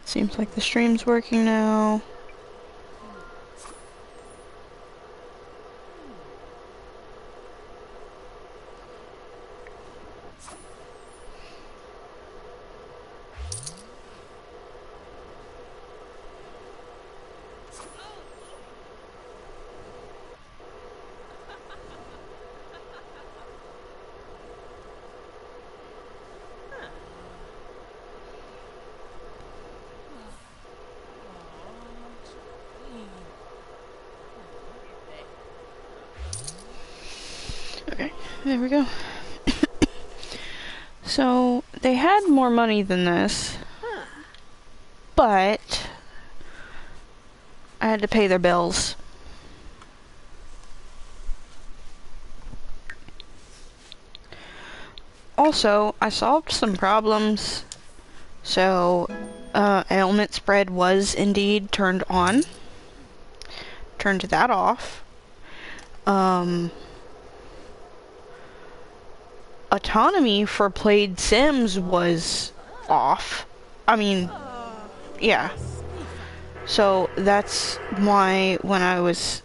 Seems like the stream's working now. Okay, there we go. So, they had more money than this, but I had to pay their bills. Also, I solved some problems. So, ailment spread was indeed turned on. Turned that off. Autonomy for played Sims was off. I mean, yeah. So that's why when I was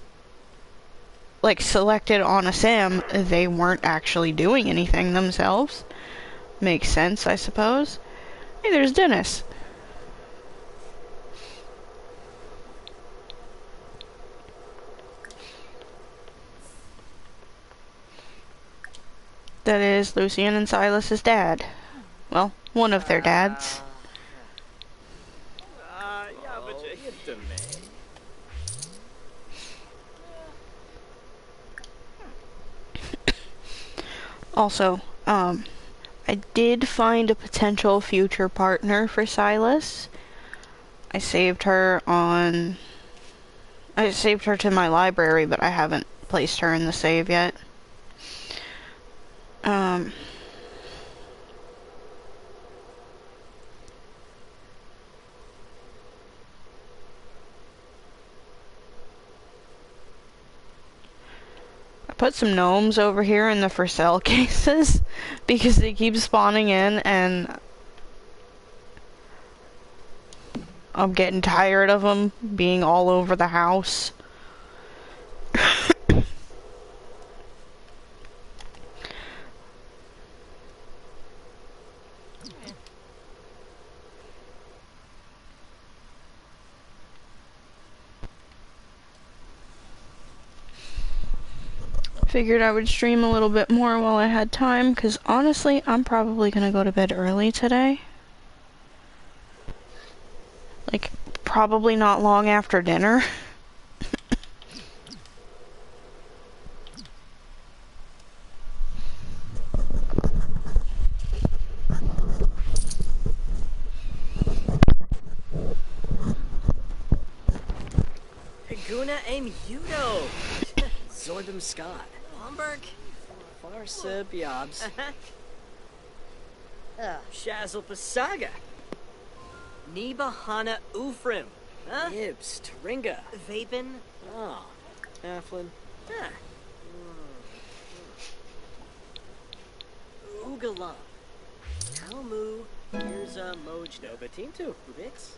like selected on a sim, they weren't actually doing anything themselves. Makes sense, I suppose. Hey, there's Dennis. That is Lucian and Silas's dad. Well, one of their dads. Also, I did find a potential future partner for Silas. I saved her to my library, but I haven't placed her in the save yet. I put some gnomes over here in the for sale cases because they keep spawning in and I'm getting tired of them being all over the house. Figured I would stream a little bit more while I had time, because honestly, I'm probably gonna go to bed early today. Like, probably not long after dinner. Haguna aim Udo! Zordum Scott. Bomberg? Farsib Yobs. Shazzle Pasaga. Neba Hana Ufrim. Ibs, Taringa. Vapin. Oh, Aflin. Ugalam. Talmu. Mirza Mojno. Batintu. Ubix.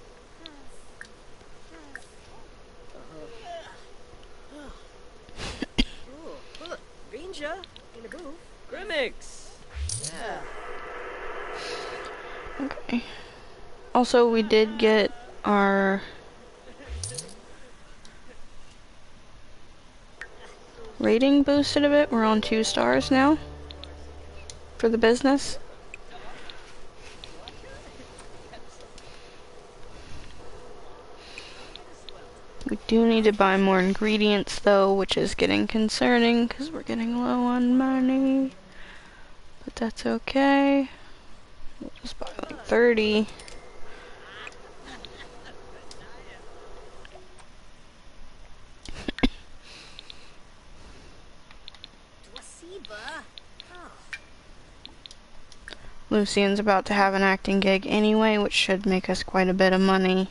Rinja, in a booth. Grimmix. Yeah. Okay. Also, we did get our rating boosted a bit. We're on 2 stars now for the business. We do need to buy more ingredients though, which is getting concerning because we're getting low on money. But that's okay. We'll just buy like 30. Lucian's about to have an acting gig anyway, which should make us quite a bit of money.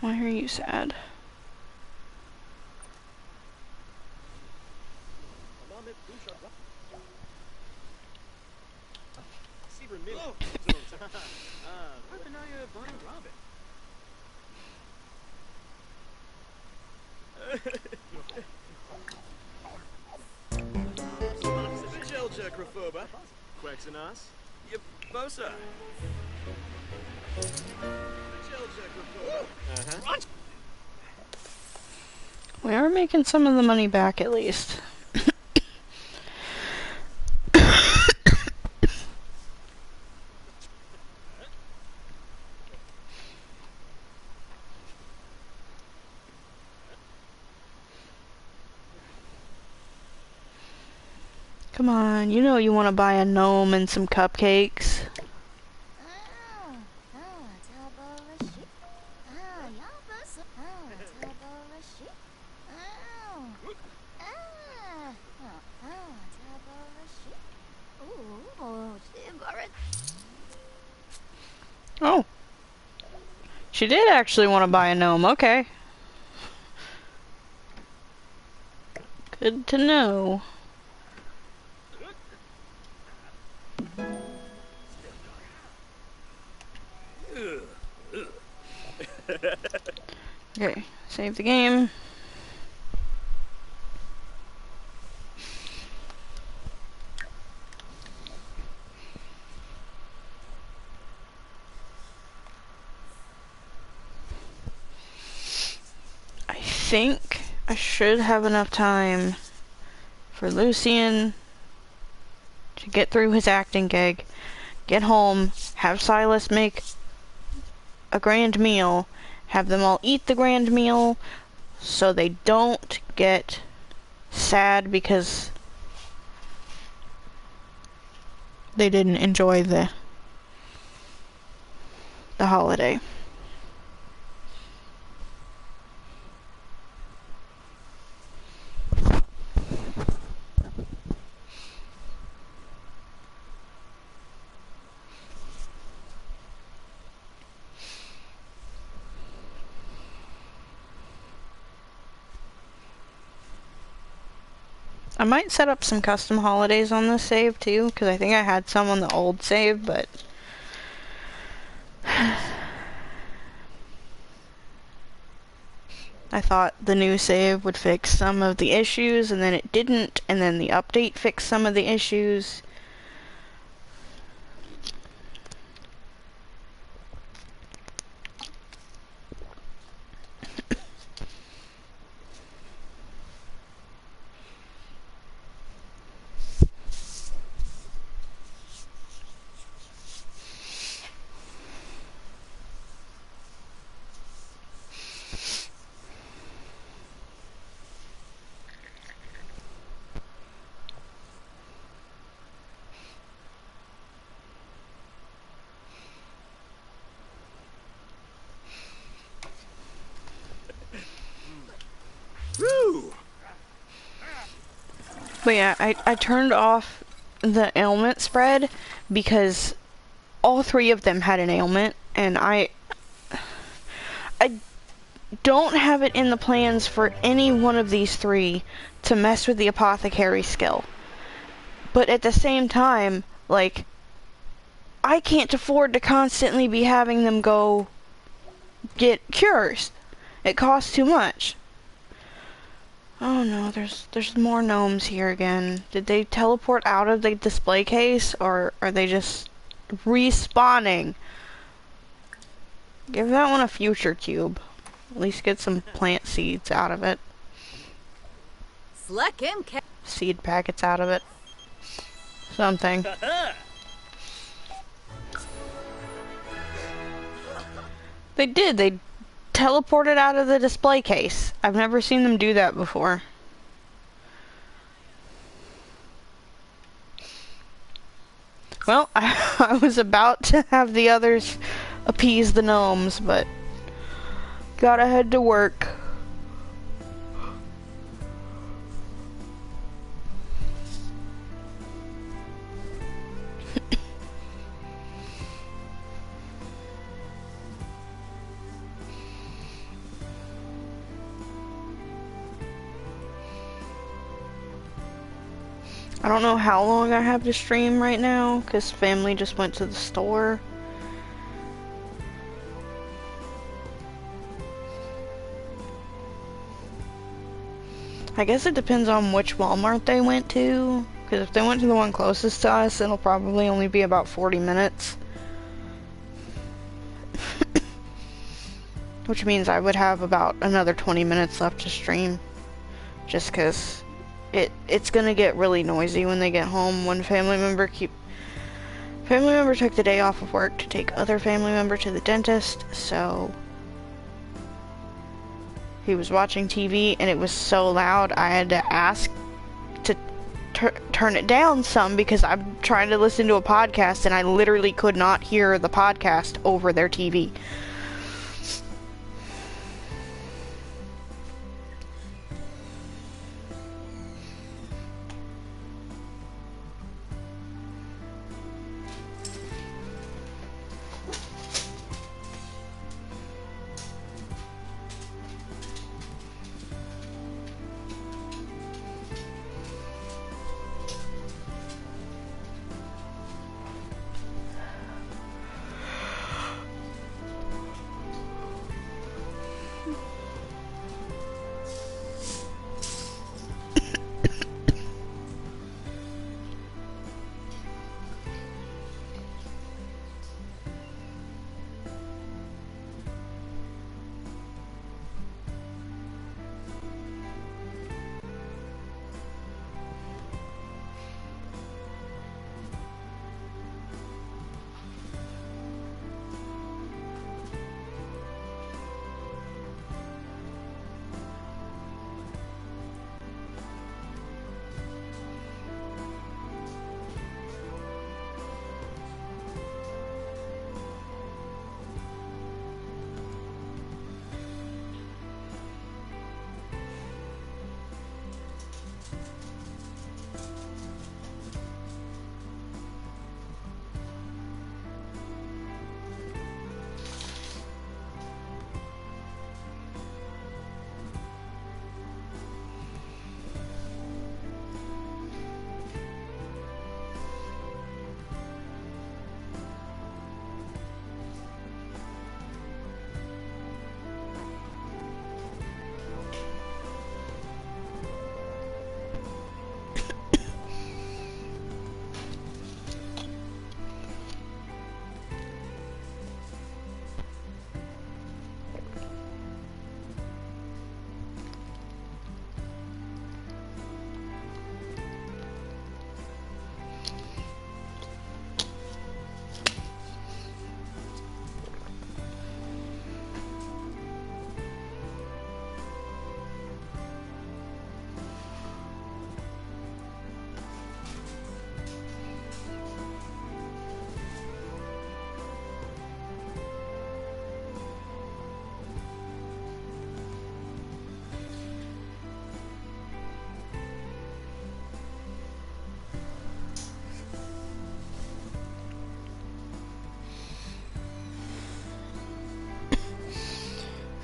Why are you sad? We are making some of the money back at least. Come on, you know you want to buy a gnome and some cupcakes. Oh. She did actually want to buy a gnome, okay. Good to know. Okay, save the game. I think I should have enough time for Lucian to get through his acting gig, get home, have Silas make a grand meal, have them all eat the grand meal so they don't get sad because they didn't enjoy the holiday. I might set up some custom holidays on this save too, because I think I had some on the old save, but I thought the new save would fix some of the issues, and then it didn't, and then the update fixed some of the issues. But yeah, I turned off the ailment spread because all three of them had an ailment, and I don't have it in the plans for any one of these three to mess with the apothecary skill. But at the same time, like, I can't afford to constantly be having them go get cures. It costs too much. Oh no, there's more gnomes here again. Did they teleport out of the display case, or are they just respawning? Give that one a future cube. At least get some plant seeds out of it. Seed packets out of it. Something. They did. They teleported out of the display case. I've never seen them do that before. Well, I was about to have the others appease the gnomes, but gotta head to work. I don't know how long I have to stream right now, because family just went to the store. I guess it depends on which Walmart they went to, because if they went to the one closest to us, it'll probably only be about 40 minutes. Which means I would have about another 20 minutes left to stream. Just because it's gonna get really noisy when they get home. One family member took the day off of work to take other family member to the dentist, so he was watching TV and it was so loud I had to ask to turn it down some because I'm trying to listen to a podcast and I literally could not hear the podcast over their TV.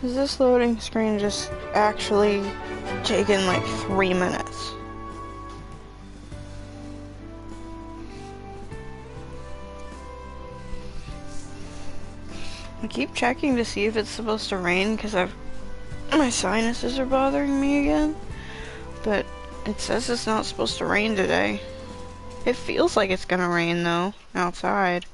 Is this loading screen just actually taking like 3 minutes? I keep checking to see if it's supposed to rain because my sinuses are bothering me again, but it says it's not supposed to rain today. It feels like it's gonna rain though, outside.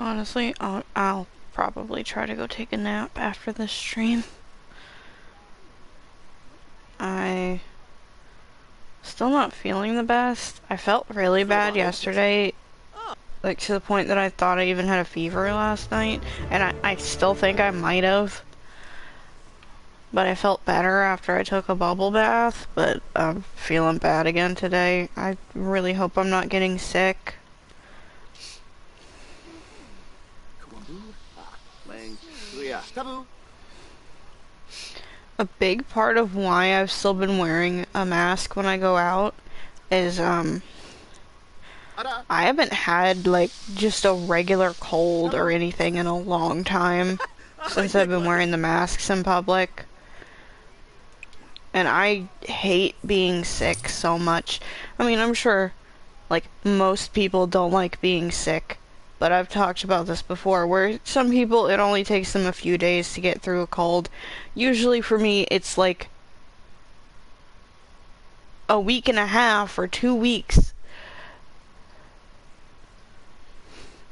Honestly, I'll probably try to go take a nap after this stream. I still not feeling the best. I felt really bad yesterday, like to the point that I thought I even had a fever last night, and I still think I might have. but I felt better after I took a bubble bath, but I'm feeling bad again today. I really hope I'm not getting sick. A big part of why I've still been wearing a mask when I go out is, I haven't had, like, just a regular cold or anything in a long time since I've been wearing the masks in public. And I hate being sick so much. I mean, I'm sure, like, most people don't like being sick, but I've talked about this before, where some people, it only takes them a few days to get through a cold. Usually for me, it's like a week and a half or 2 weeks.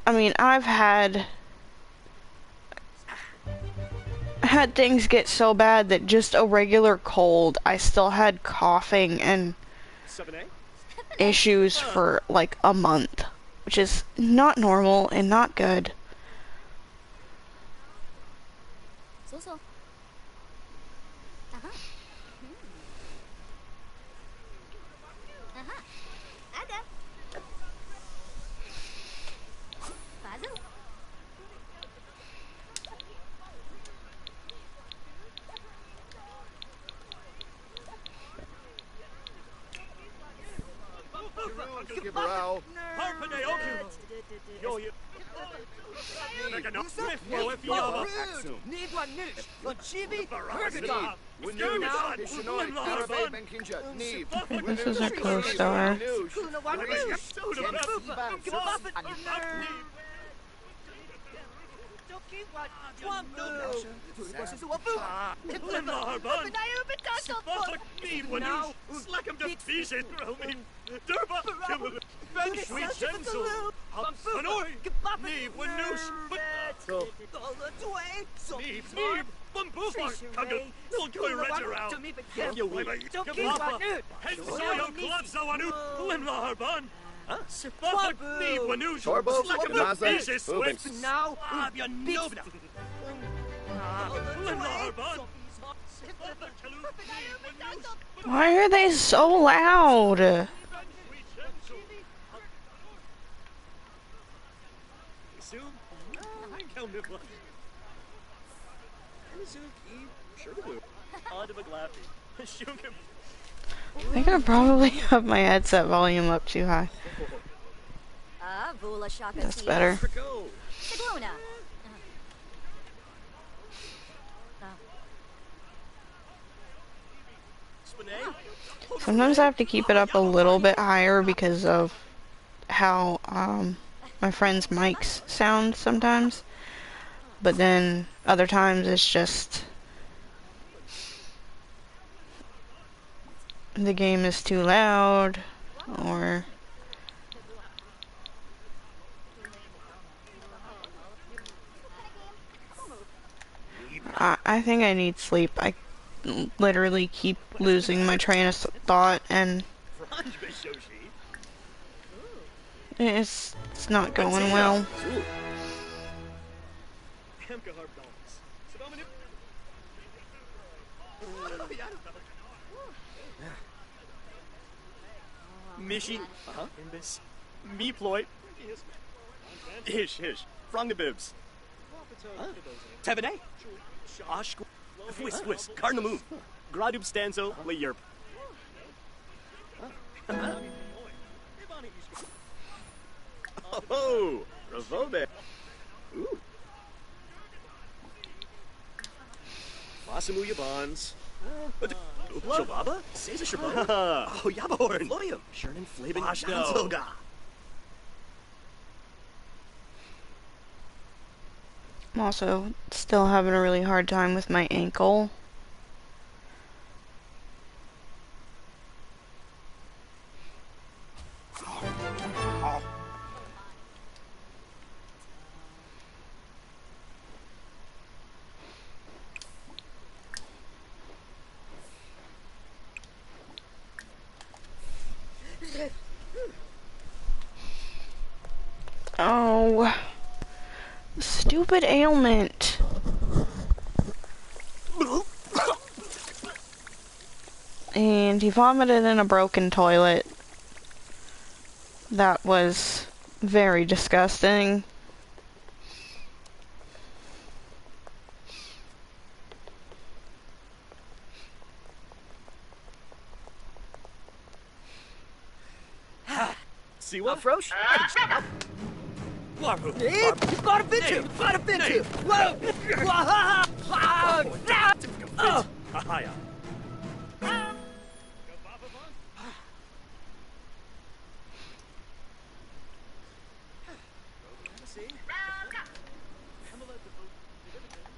I mean, I've had things get so bad that just a regular cold, I still had coughing and issues for like a month, which is not normal and not good. This is a co-star. Why are they so loud? I think I probably have my headset volume up too high. That's better. Sometimes I have to keep it up a little bit higher because of how my friends' mics sound sometimes. But then other times it's just the game is too loud, or I think I need sleep. I literally keep losing my train of thought, and it's not going well. Mishi, Imbis, me ploy, Hish, Frong the Bibs, Tevene, Osh, Whis, Cardinal Moon, Gradub Stanzo, Le Yerp. Oh, Ravobe. Ooh. Masamu Yabons. Shababa? Caesar Shababa? Oh, Yabahorn. William. Shernan Flaben Danzoga. I'm also still having a really hard time with my ankle. Oh, stupid ailment. and he vomited in a broken toilet. That was very disgusting. See what? Frosh? Warhu. Hahaya.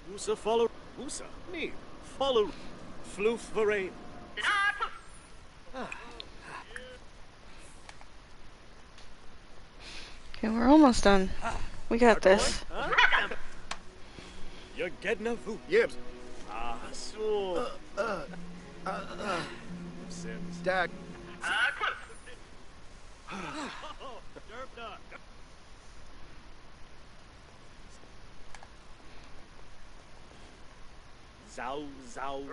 Musa follow. Musa. Me. Follow. Floof Varane. Okay, we're almost done. We got this. You're getting a food. Yibs. Ah, so. Sims. Dag. Zao, zao.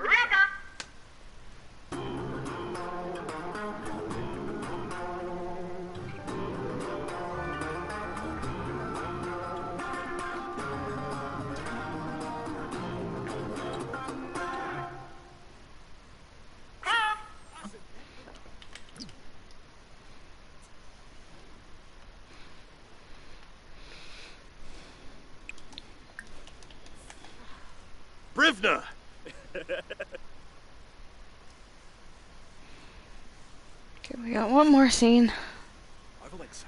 Brivna! Okay, we got one more scene. Alexa.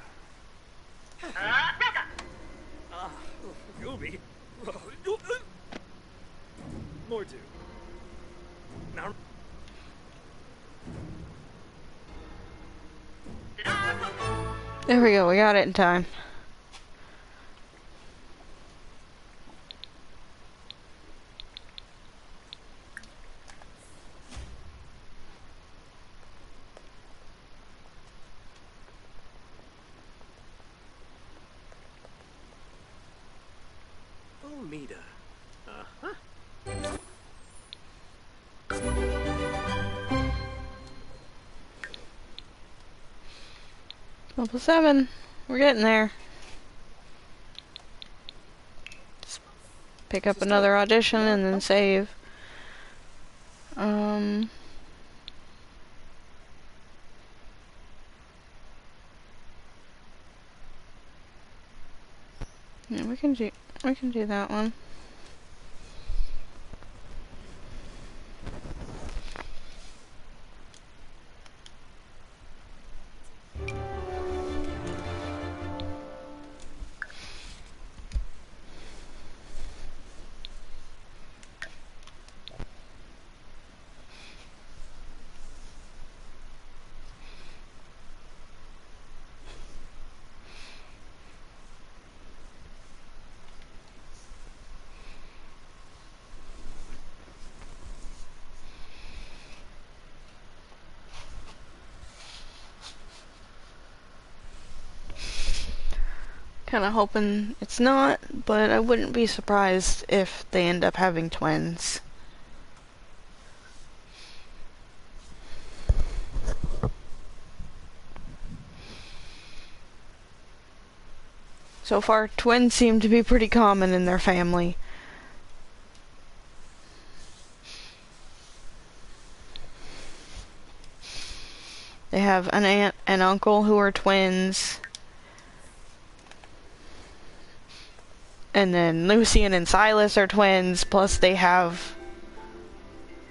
Gooby. More do. Now. There we go, we got it in time. Omida. Uh-huh. Level 7. We're getting there. Just pick up another audition and then save. Yeah, we can do that one. Kinda hoping it's not, but I wouldn't be surprised if they end up having twins. So far, twins seem to be pretty common in their family. They have an aunt and uncle who are twins. And then Lucian and Silas are twins, plus they have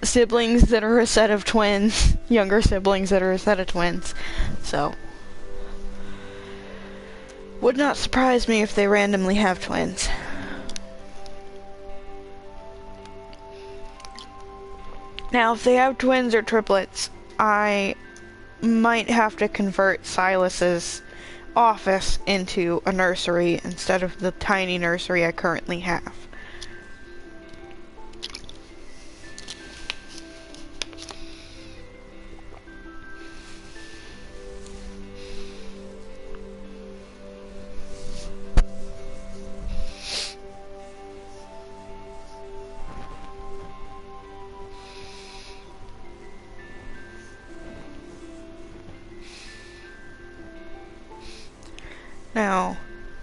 siblings that are a set of twins, younger siblings that are a set of twins. So, would not surprise me if they randomly have twins. Now, if they have twins or triplets, I might have to convert Silas's office into a nursery instead of the tiny nursery I currently have. Now,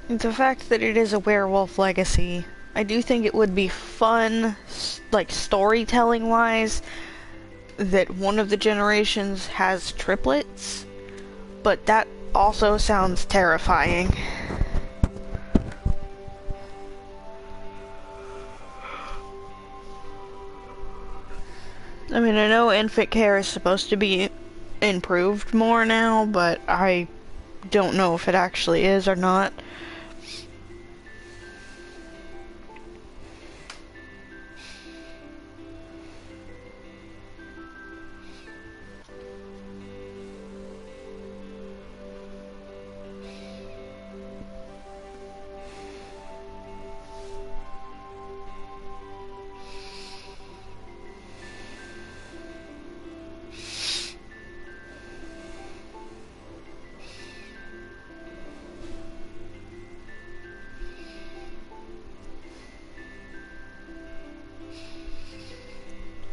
the fact that it is a werewolf legacy, I do think it would be fun, like storytelling wise, that one of the generations has triplets, but that also sounds terrifying. I mean, I know infant care is supposed to be improved more now, but I don't know if it actually is or not.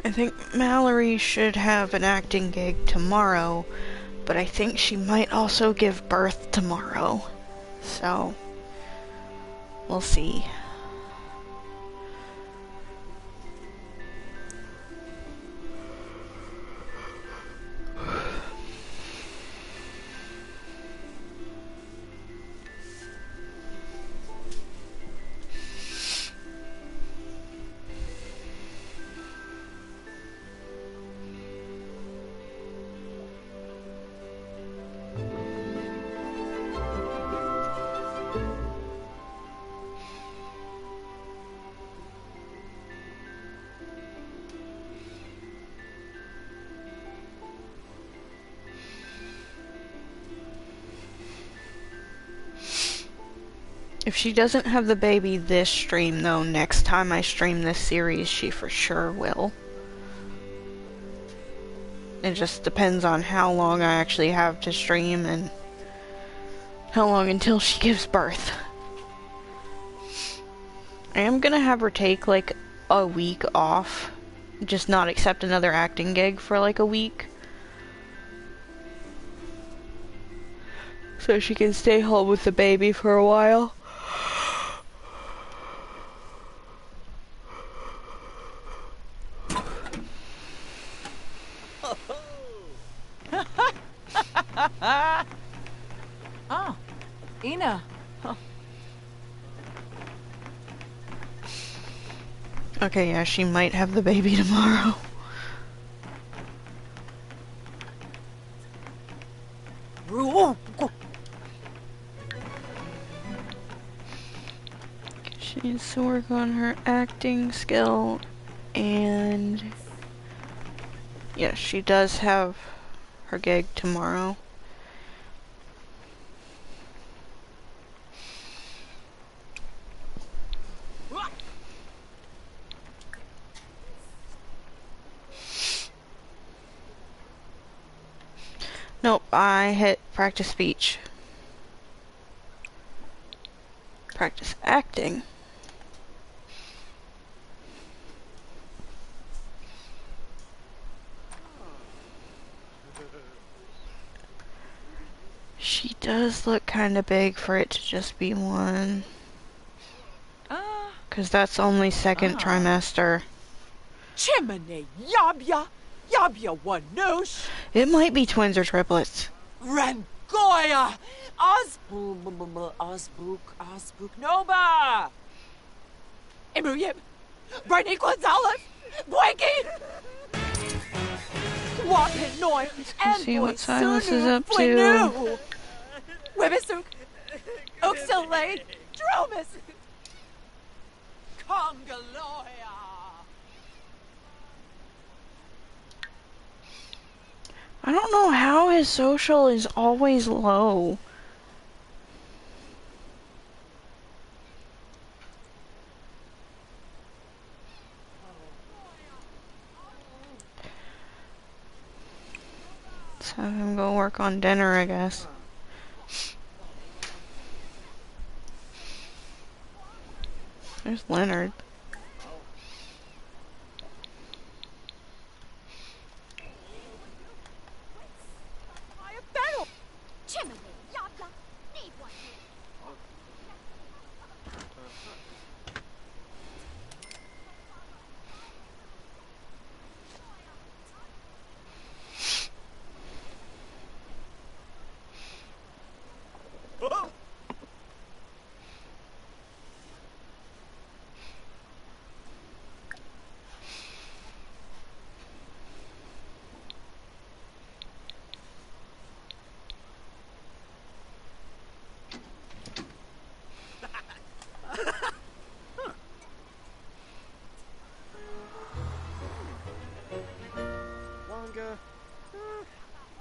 I think Mallory should have an acting gig tomorrow, but I think she might also give birth tomorrow. So, we'll see. If she doesn't have the baby this stream, though, next time I stream this series, she for sure will. It just depends on how long I actually have to stream and how long until she gives birth. I am gonna have her take like a week off, just not accept another acting gig for like a week. So she can stay home with the baby for a while. Oh, Ina. Oh. Okay, yeah, she might have the baby tomorrow. She needs to work on her acting skill, and yeah, she does have her gig tomorrow. Nope, I hit practice speech. Practice acting. She does look kind of big for it to just be one. Because that's only second trimester. Chimney, yabya, yabya wanush. It might be twins or triplets. Rangoya, Osbook, Nova. Emuyim, Brittany Gonzalez, Bwanky. Walking Noy, and see what Silas is up to. Wibisuk, Uxalade, Dromus, Congaloya. I don't know how his social is always low. Let's have him go work on dinner, I guess. There's Leonard.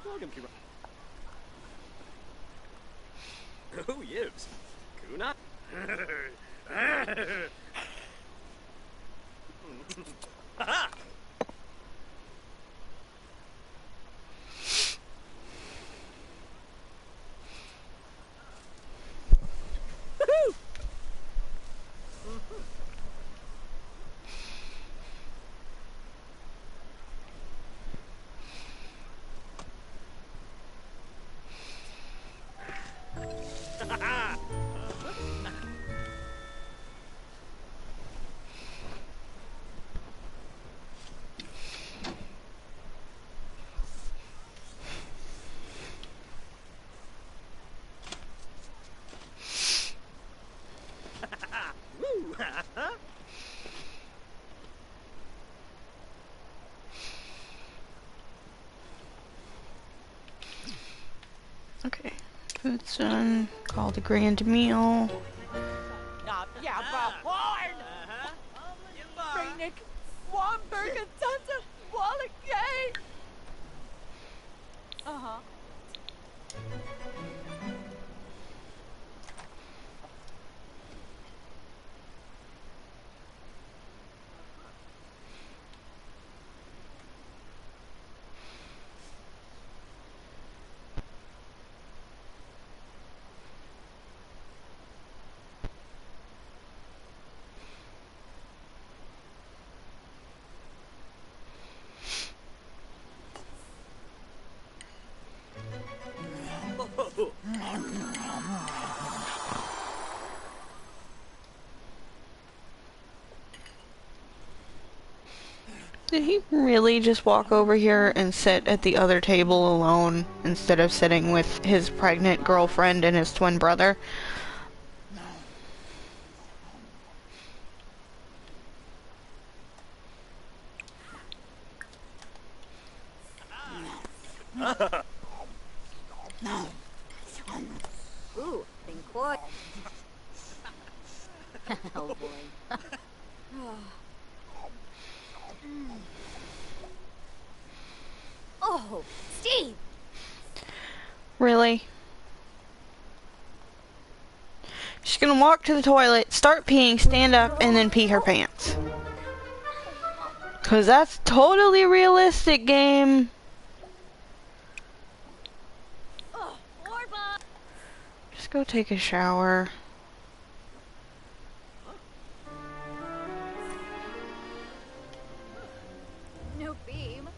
welcome, Kira. Oh, yibs. Kuna? Haha! Woo! Okay. Food's done. Call the grand meal. Yeah, but horn! Reinig, Wamberg, and Tanta, Wallach Gay! Uh-huh. Oh, Did he really just walk over here and sit at the other table alone instead of sitting with his pregnant girlfriend and his twin brother? Ooh, been quiet. Oh boy. Oh, Steve! Really? She's gonna walk to the toilet, start peeing, stand up, and then pee her pants. 'Cause that's totally realistic, game. Oh, Orba! Just go take a shower. No beam.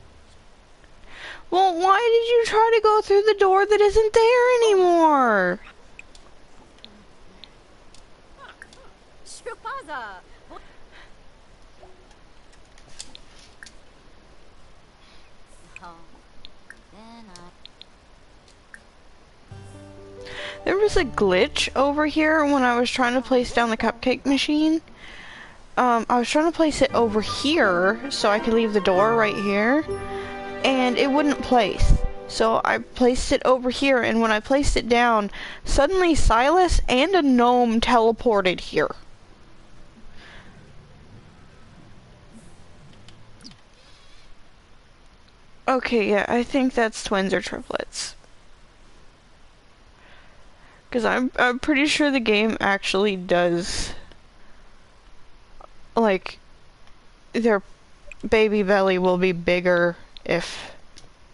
Well, why did you try to go through the door that isn't there anymore? Shrupaza! Oh, then There was a glitch over here when I was trying to place down the cupcake machine. I was trying to place it over here so I could leave the door right here, and it wouldn't place. So I placed it over here, and when I placed it down, suddenly Silas and a gnome teleported here. Okay, yeah, I think that's twins or triplets. Because I'm pretty sure the game actually does, like, their baby belly will be bigger if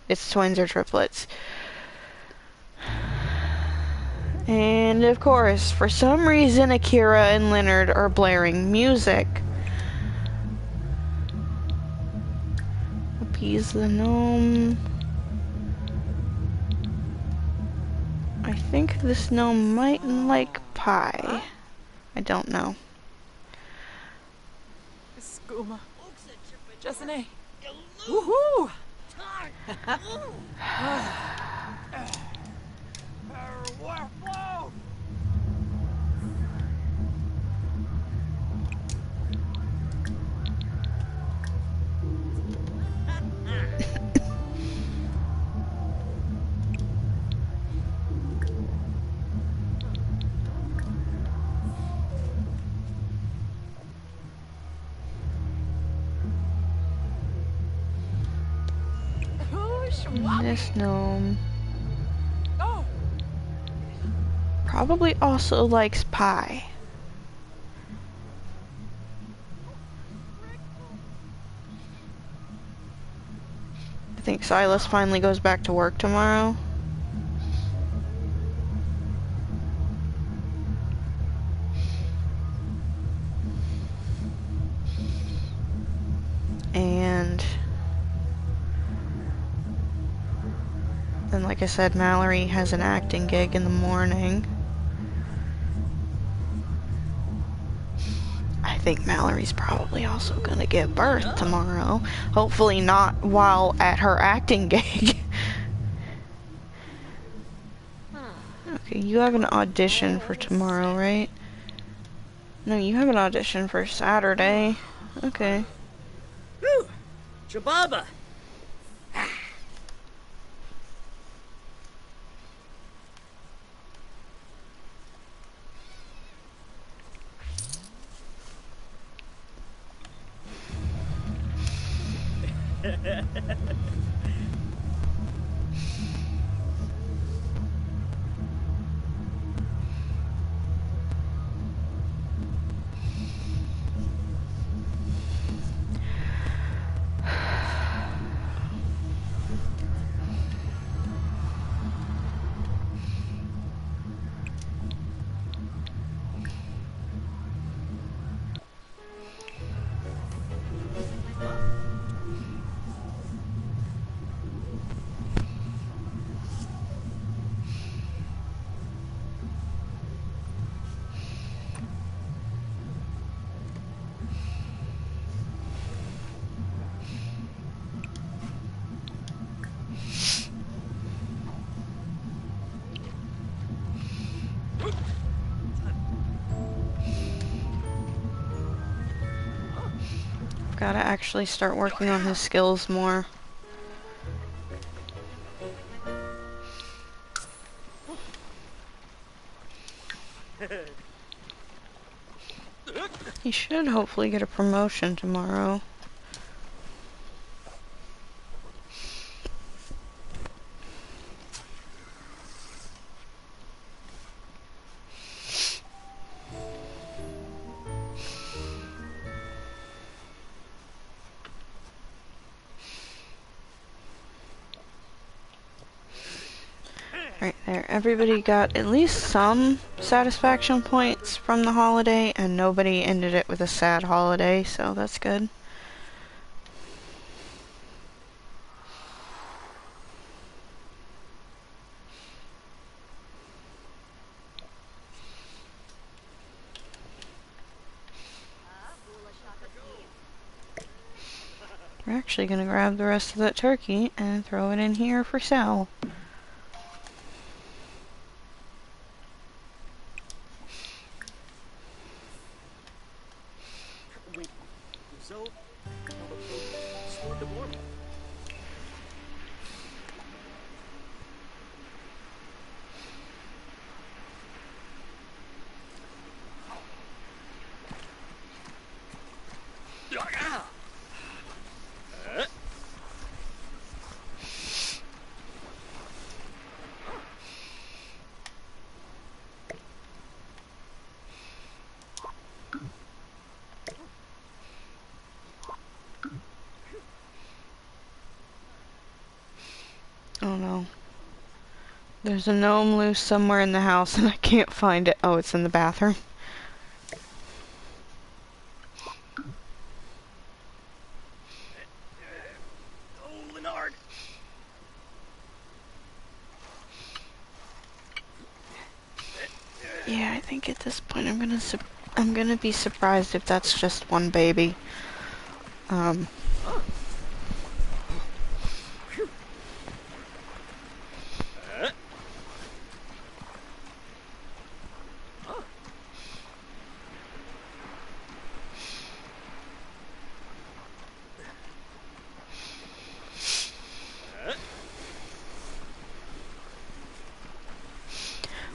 it's twins or triplets. And of course, for some reason, Akira and Leonard are blaring music. Appease the gnome. I think this gnome might like pie. I don't know. Skooma. Jessene. Woohoo! This gnome Oh, probably also likes pie. I think Silas finally goes back to work tomorrow. And then, like I said, Mallory has an acting gig in the morning. I think Mallory's probably also gonna give birth tomorrow. Hopefully not while at her acting gig. Okay, you have an audition for tomorrow, right? No, you have an audition for Saturday. Okay. Whew! Jababa! Gotta actually start working on his skills more. He should hopefully get a promotion tomorrow. Right there. Everybody got at least some satisfaction points from the holiday, and nobody ended it with a sad holiday, so that's good. We're actually gonna grab the rest of that turkey and throw it in here for Sal. So, stored the warm. Oh no. There's a gnome loose somewhere in the house and I can't find it. Oh, it's in the bathroom. Oh, Leonard! Yeah, I think at this point I'm gonna be surprised if that's just one baby.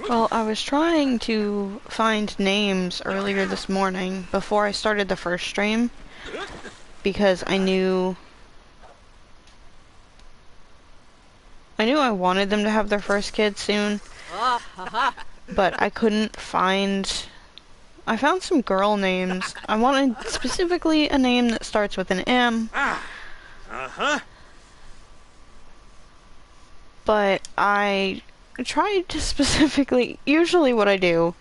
Well, I was trying to find names earlier this morning before I started the first stream because I knew I knew I wanted them to have their first kid soon, Ah, ha, ha. but I couldn't find... I found some girl names. I wanted specifically a name that starts with an M, Uh-huh. but I tried to specifically... Usually what I do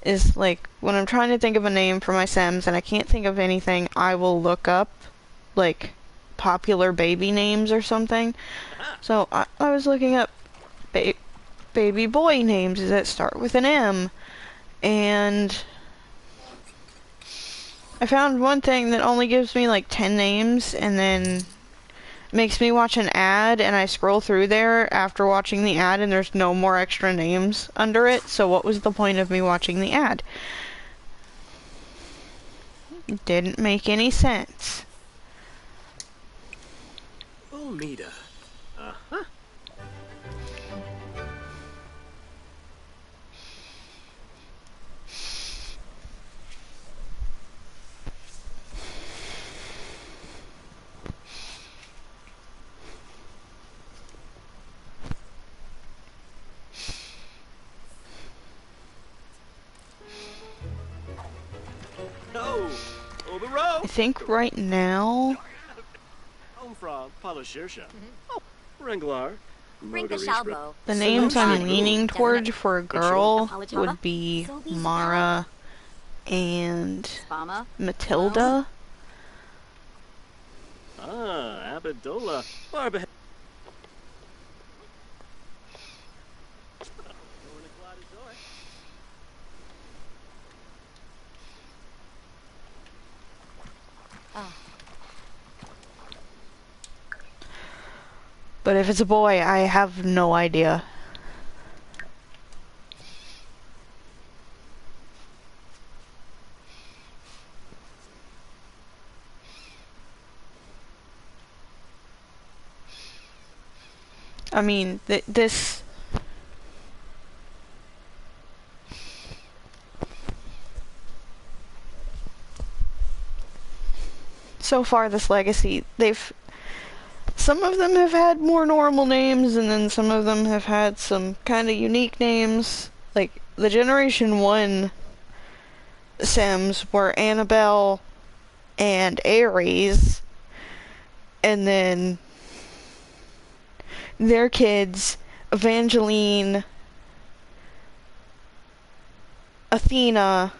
is, like, when I'm trying to think of a name for my Sims and I can't think of anything, I will look up, like, popular baby names or something. So I was looking up baby boy names that start with an M, and I found one thing that only gives me like 10 names and then makes me watch an ad, and I scroll through there after watching the ad and there's no more extra names under it, so what was the point of me watching the ad? It didn't make any sense. Olmida. Uh-huh. Oh, the row. I think right now, Home from Palashirsha. Oh, Ringlar. Brinka Shalbo. the names I'm Salute. leaning toward for a girl Apologava. would be Mara and Spama. Matilda. Ah, Abidola. Barba. But if it's a boy, I have no idea. I mean, this... So far, this legacy, some of them have had more normal names, and then some of them have had some kind of unique names. Like, the Generation 1 Sims were Annabelle and Ares, and then their kids, Evangeline, Athena,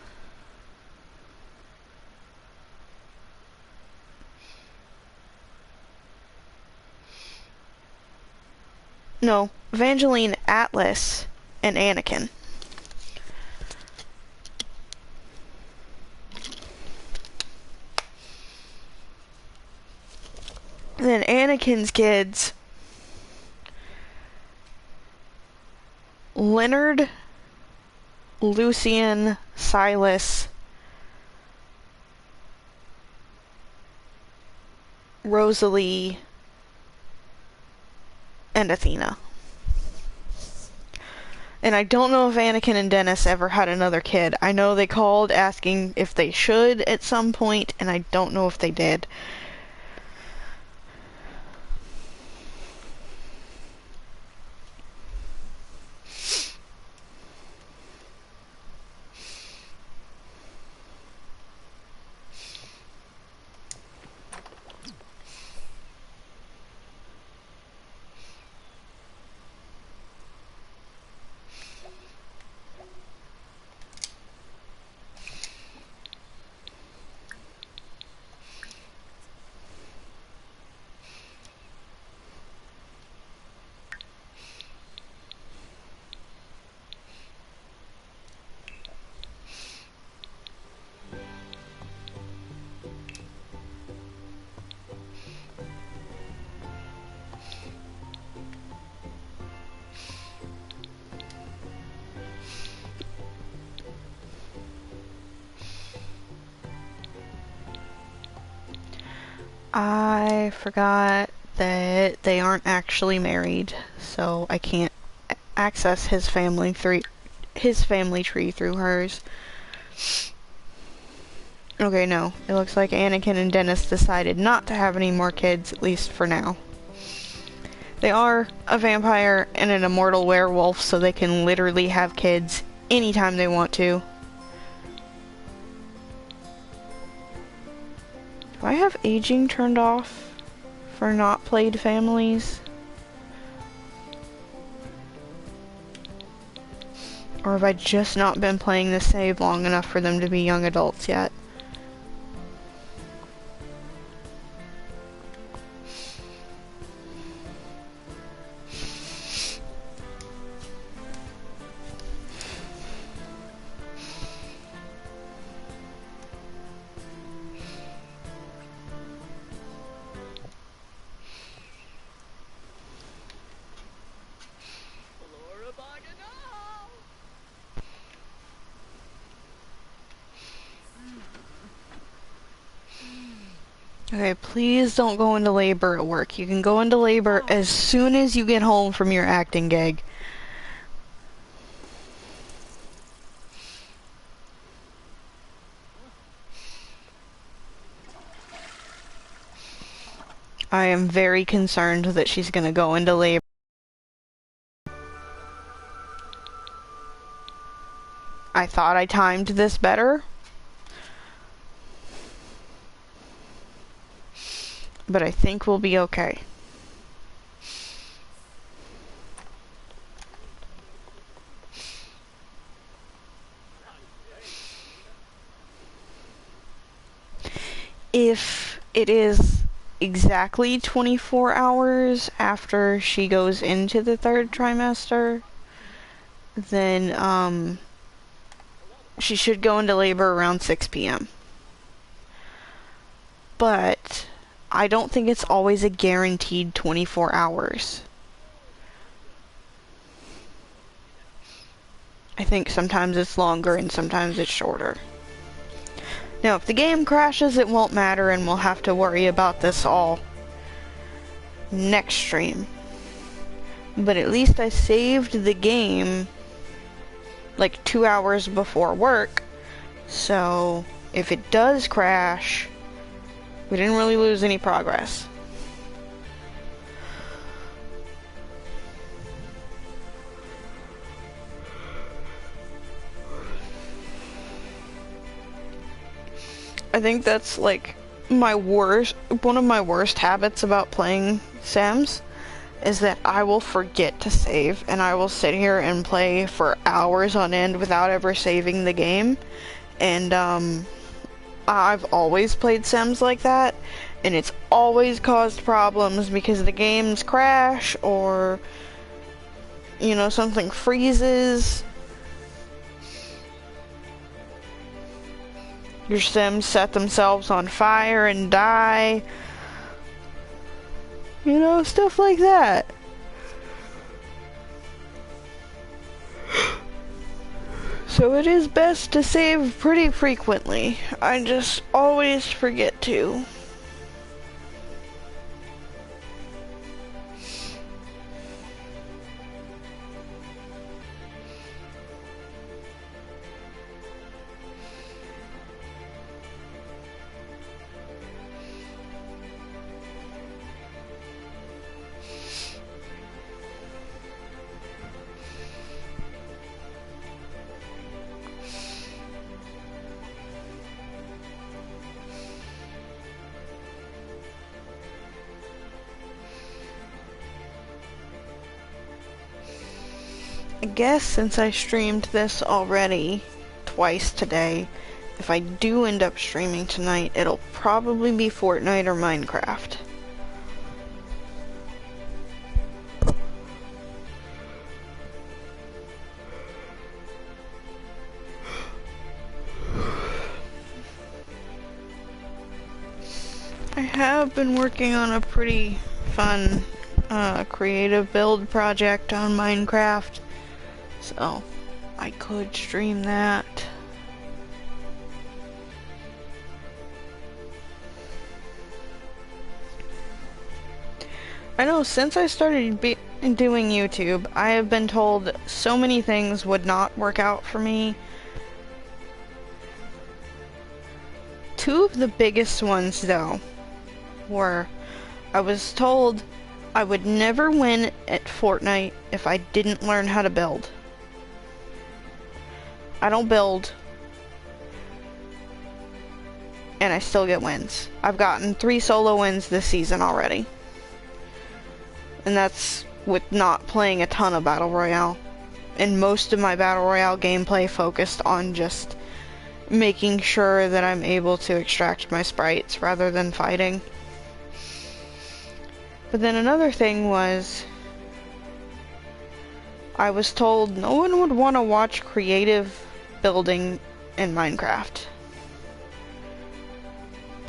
no, Evangeline, Atlas, and Anakin. And then Anakin's kids, Leonard, Lucian, Silas, Rosalie, and Athena. And I don't know if Anakin and Dennis ever had another kid. I know they called asking if they should at some point, and I don't know if they did. I forgot that they aren't actually married, so I can't access his family tree through hers. Okay, no. It looks like Anakin and Dennis decided not to have any more kids, at least for now. They are a vampire and an immortal werewolf, so they can literally have kids anytime they want to. Do I have aging turned off for not played families? Or have I just not been playing this save long enough for them to be young adults yet? Okay, please don't go into labor at work. You can go into labor as soon as you get home from your acting gig. I am very concerned that she's gonna go into labor. I thought I timed this better, but I think we'll be okay. If it is exactly 24 hours after she goes into the third trimester, then she should go into labor around 6 p.m. But I don't think it's always a guaranteed 24 hours. I think sometimes it's longer and sometimes it's shorter. Now, if the game crashes, it won't matter and we'll have to worry about this all next stream. But at least I saved the game like 2 hours before work, so if it does crash, we didn't really lose any progress. I think that's like one of my worst habits about playing Sims is that I will forget to save and I will sit here and play for hours on end without ever saving the game. And I've always played Sims like that, and it's always caused problems because the games crash or, you know, something freezes. Your Sims set themselves on fire and die. You know, stuff like that. So it is best to save pretty frequently. I just always forget to. I guess since I streamed this already twice today, if I do end up streaming tonight, it'll probably be Fortnite or Minecraft. I have been working on a pretty fun creative build project on Minecraft, so I could stream that. I know since I started doing YouTube, I have been told so many things would not work out for me. Two of the biggest ones, though, were I was told I would never win at Fortnite if I didn't learn how to build. I don't build, and I still get wins. I've gotten 3 solo wins this season already. And that's with not playing a ton of Battle Royale. And most of my Battle Royale gameplay focused on just making sure that I'm able to extract my sprites rather than fighting. But then another thing was, I was told no one would want to watch creative building in Minecraft.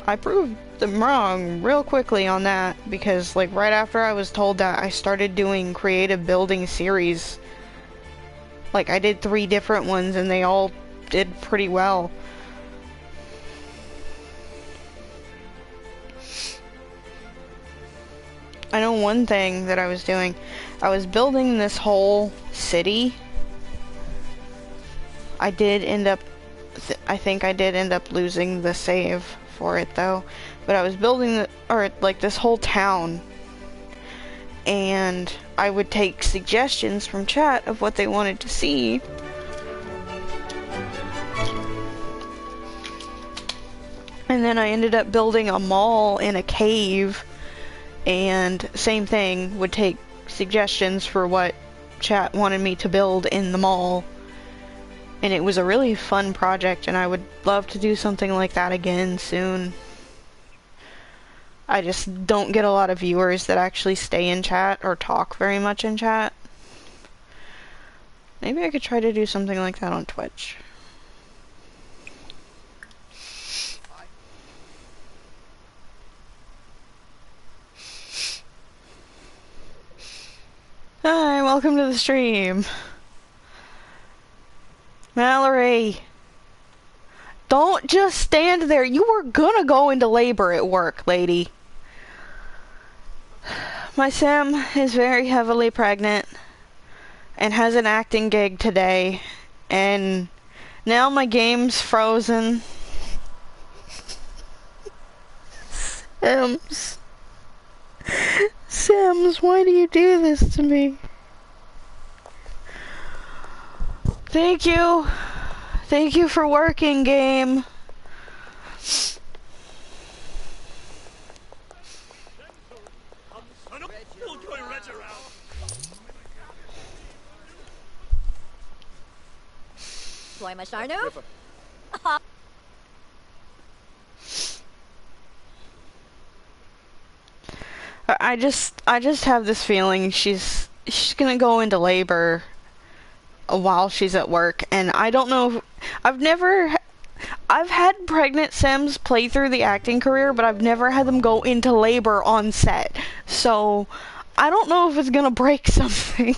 I proved them wrong real quickly on that, because like right after I was told that, I started doing creative building series. Like I did 3 different ones and they all did pretty well. I know one thing that I was doing. I was building this whole city. I did end up, I think I did end up losing the save for it though. But I was building like this whole town. And I would take suggestions from chat of what they wanted to see. And then I ended up building a mall in a cave. And same thing, would take suggestions for what chat wanted me to build in the mall. And it was a really fun project, and I would love to do something like that again soon. I just don't get a lot of viewers that actually stay in chat or talk very much in chat. Maybe I could try to do something like that on Twitch. Hi, welcome to the stream. Mallory, don't just stand there. You were gonna go into labor at work, lady. My Sim is very heavily pregnant and has an acting gig today, and now my game's frozen. Sims, why do you do this to me? Thank you. Thank you for working, game. Boy, Masharno? I just have this feeling she's gonna go into labor while she's at work, and I don't know if, I've had pregnant Sims play through the acting career, but I've never had them go into labor on set. So I don't know if it's gonna break something.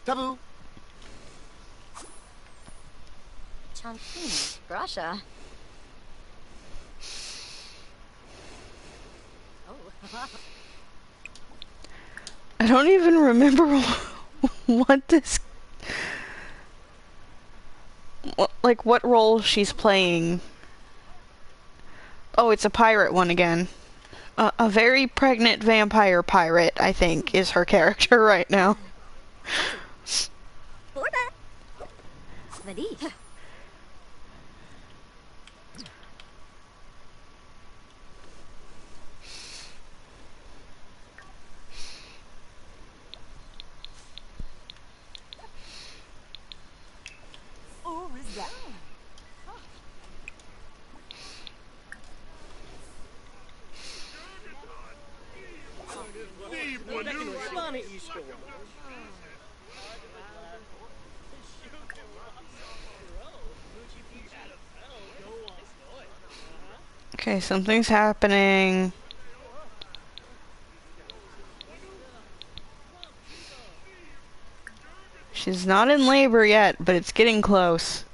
Taboo. Chongqing, Russia. I don't even remember what this, like what role she's playing. Oh, it's a pirate one again. A very pregnant vampire pirate, I think, is her character right now. Oh, is that? Okay, something's happening. She's not in labor yet, but it's getting close.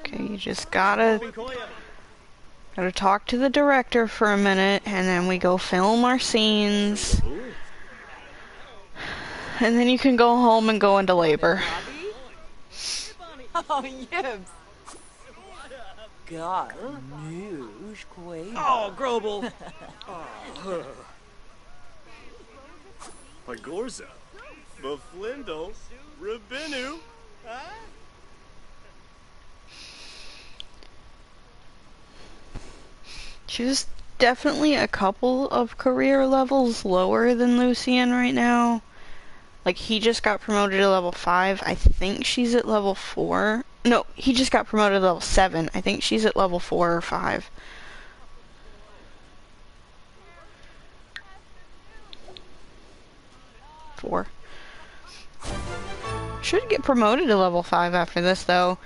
Okay, you just gotta talk to the director for a minute, and then we go film our scenes, and then you can go home and go into labor. Oh, yibs. God, news, quaid. Oh, Grobel. Pagorza. Beflindo. Rabinu. She's definitely a couple of career levels lower than Lucian right now. Like, he just got promoted to level 5. I think she's at level 4. No, he just got promoted to level 7. I think she's at level 4 or 5. Four. Should get promoted to level 5 after this, though.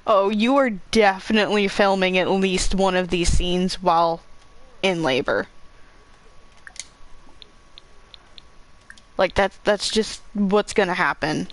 Oh, you are definitely filming at least one of these scenes while in labor. Like, that's just what's gonna happen.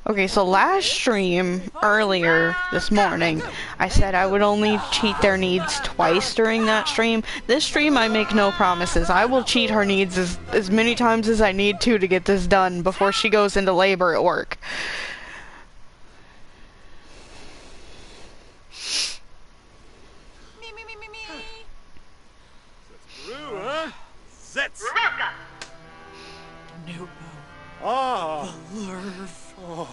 Okay, so last stream, earlier this morning, I said I would only cheat their needs twice during that stream. This stream, I make no promises. I will cheat her needs as many times as I need to get this done before she goes into labor at work. Zets. Ah. Oh.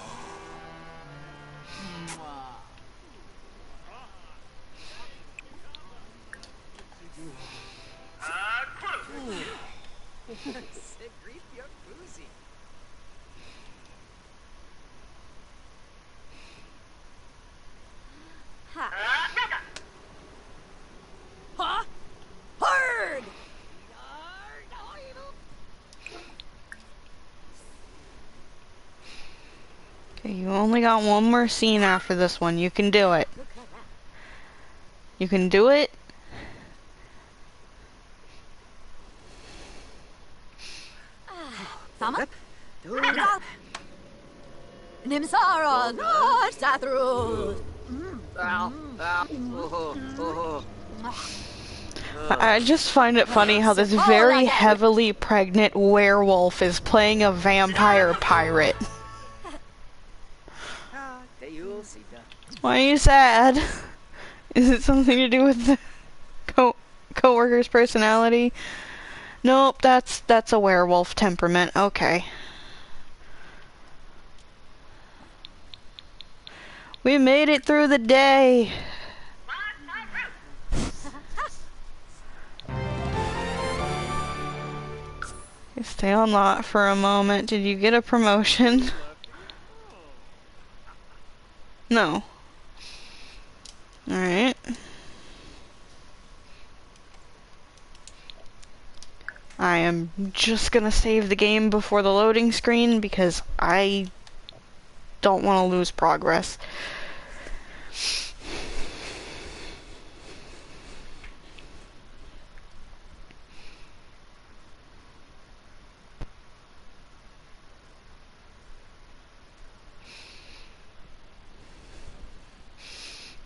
Huh? Hard! Okay, you only got one more scene after this one. You can do it. You can do it. Sama? Nimsara, Sathru. I just find it funny how this very heavily pregnant werewolf is playing a vampire pirate. Why are you sad? Is it something to do with the co-worker's personality? Nope, that's a werewolf temperament. Okay. We made it through the day. Stay on lot for a moment. Did you get a promotion? No. Alright. I am just gonna save the game before the loading screen because I don't want to lose progress.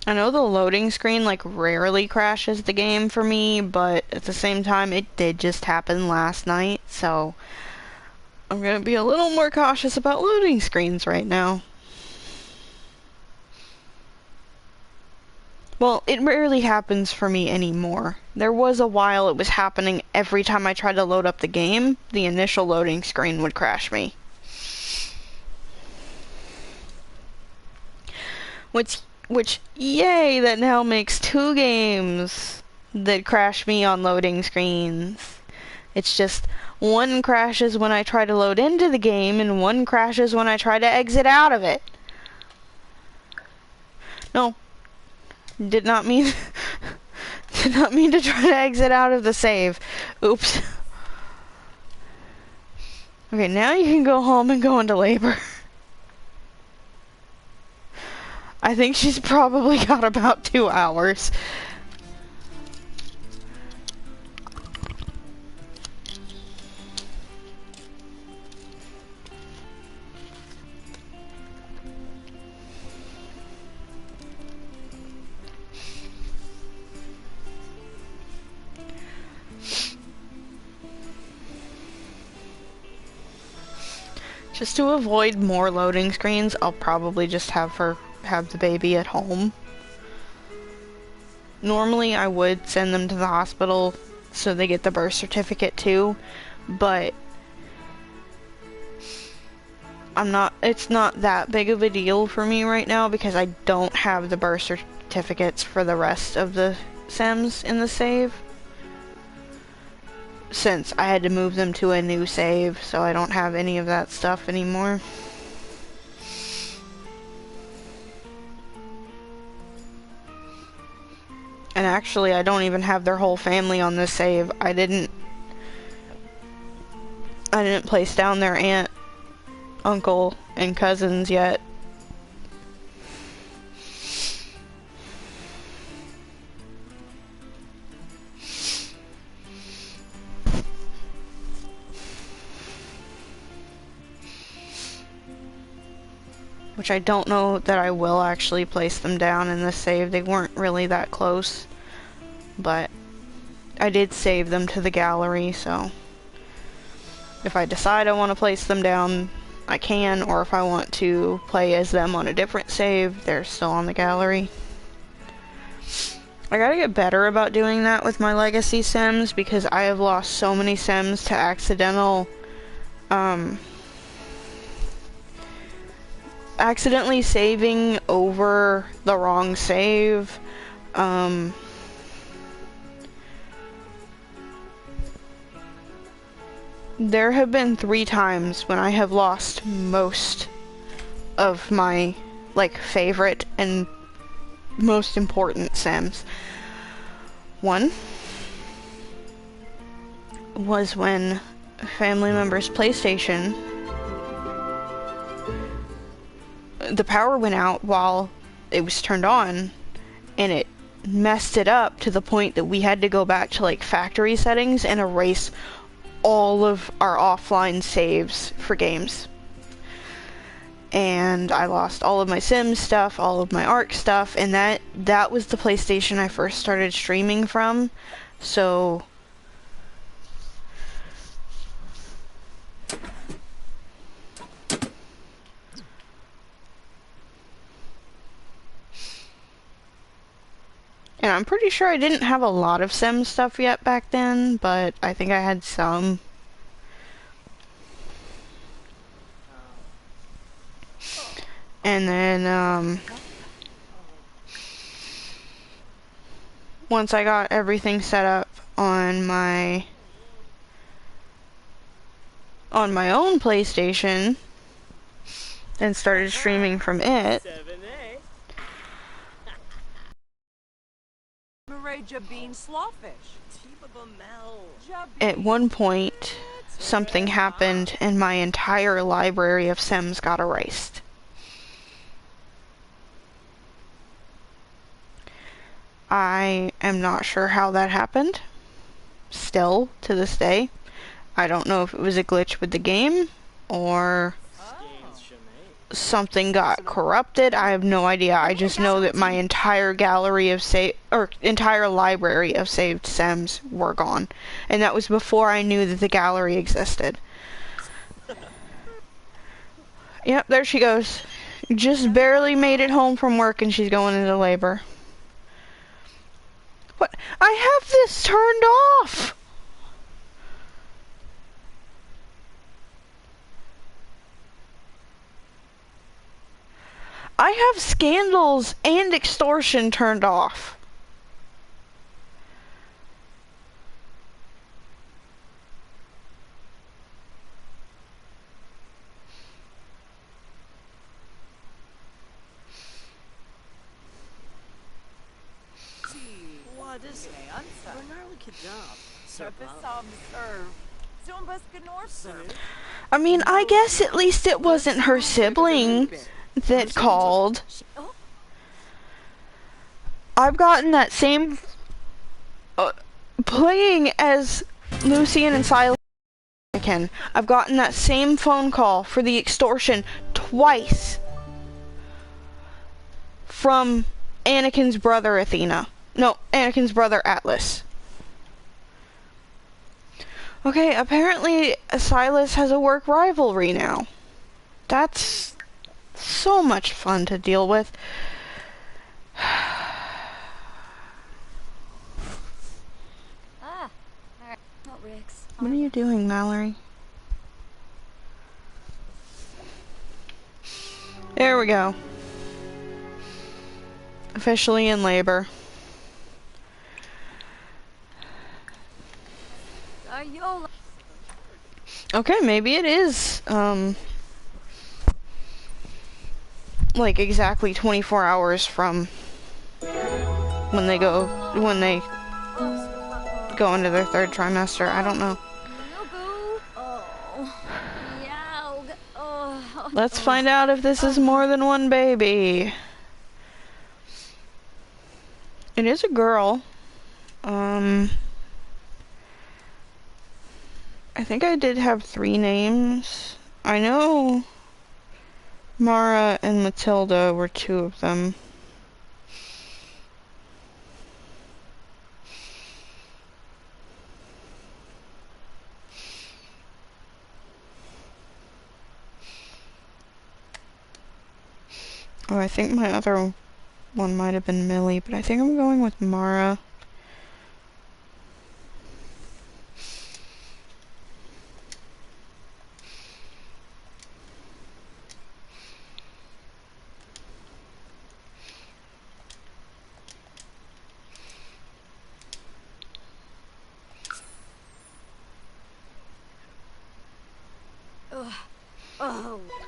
I know the loading screen like rarely crashes the game for me, but at the same time it did just happen last night, so I'm gonna be a little more cautious about loading screens right now. Well, it rarely happens for me anymore. There was a while it was happening every time I tried to load up the game, the initial loading screen would crash me. Which, yay, that now makes 2 games that crash me on loading screens. It's just, one crashes when I try to load into the game, and one crashes when I try to exit out of it. No. Did not mean to try to exit out of the save. Oops. Okay, now you can go home and go into labor. I think she's probably got about 2 hours. Just to avoid more loading screens, I'll probably just have the baby at home. Normally I would send them to the hospital so they get the birth certificate too, but it's not that big of a deal for me right now because I don't have the birth certificates for the rest of the Sims in the save. Since I had to move them to a new save, so I don't have any of that stuff anymore. And actually, I don't even have their whole family on this save. I didn't place down their aunt, uncle, and cousins yet. Which I don't know that I will actually place them down in this save. They weren't really that close. But I did save them to the gallery, so if I decide I want to place them down, I can, or if I want to play as them on a different save, they're still on the gallery. I gotta get better about doing that with my legacy Sims because I have lost so many Sims to accidentally saving over the wrong save. There have been 3 times when I have lost most of my, favorite and most important Sims. One was when a family member's PlayStation, the power went out while it was turned on, and it messed it up to the point that we had to go back to, factory settings and erase all of our offline saves for games. And I lost all of my Sims stuff, all of my Ark stuff, and that was the PlayStation I first started streaming from. So and I'm pretty sure I didn't have a lot of Sim stuff yet back then, but I think I had some. And then, once I got everything set up on my own PlayStation and started streaming from it, at one point, something happened and my entire library of Sims got erased. I am not sure how that happened, still, to this day. I don't know if it was a glitch with the game, or something got corrupted. I have no idea. I just know that my entire gallery of entire library of saved Sims were gone. And that was before I knew that the gallery existed. Yep, there she goes. Just barely made it home from work and she's going into labor. What? I have this turned off! I have scandals and extortion turned off. I mean, I guess at least it wasn't her sibling that called. I've gotten that same playing as Lucian and Silas. I've gotten that same phone call for the extortion twice from Anakin's brother Athena. No, Anakin's brother Atlas. Okay, apparently Silas has a work rivalry now. That's so much fun to deal with. Not Rick's. What are you doing, Mallory? There we go. Officially in labor. Okay, maybe it is, like exactly 24 hours from when they go into their third trimester. I don't know. Let's find out if this is more than one baby. It is a girl. I think I did have 3 names. I know Mara and Matilda were 2 of them. Oh, I think my other one might have been Millie, but I think I'm going with Mara.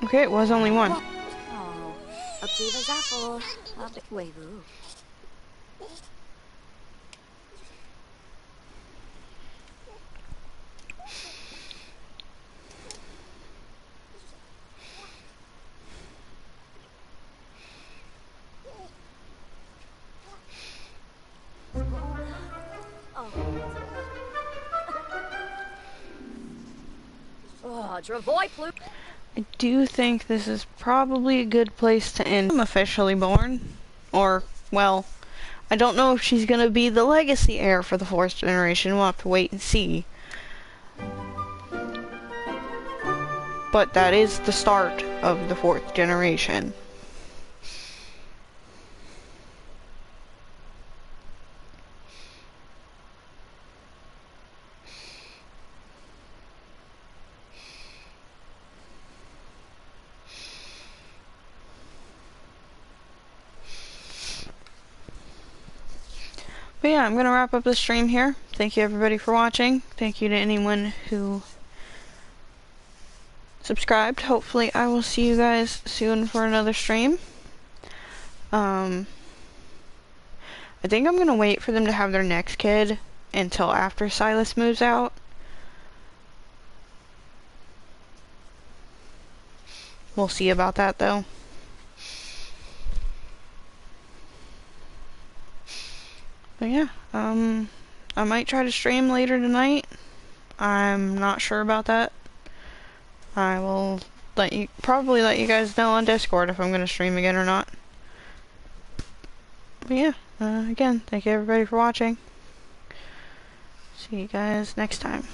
Okay, it was only 1. I do think this is probably a good place to end. I'm officially born. Or, well, I don't know if she's gonna be the legacy heir for the 4th generation. We'll have to wait and see. But that is the start of the 4th generation. But yeah, I'm gonna wrap up the stream here. Thank you everybody for watching. Thank you to anyone who subscribed. Hopefully I will see you guys soon for another stream. I think I'm gonna wait for them to have their next kid until after Silas moves out. We'll see about that though. But yeah, I might try to stream later tonight. I'm not sure about that. I will probably let you guys know on Discord if I'm gonna stream again or not. But yeah, again, thank you everybody for watching. See you guys next time.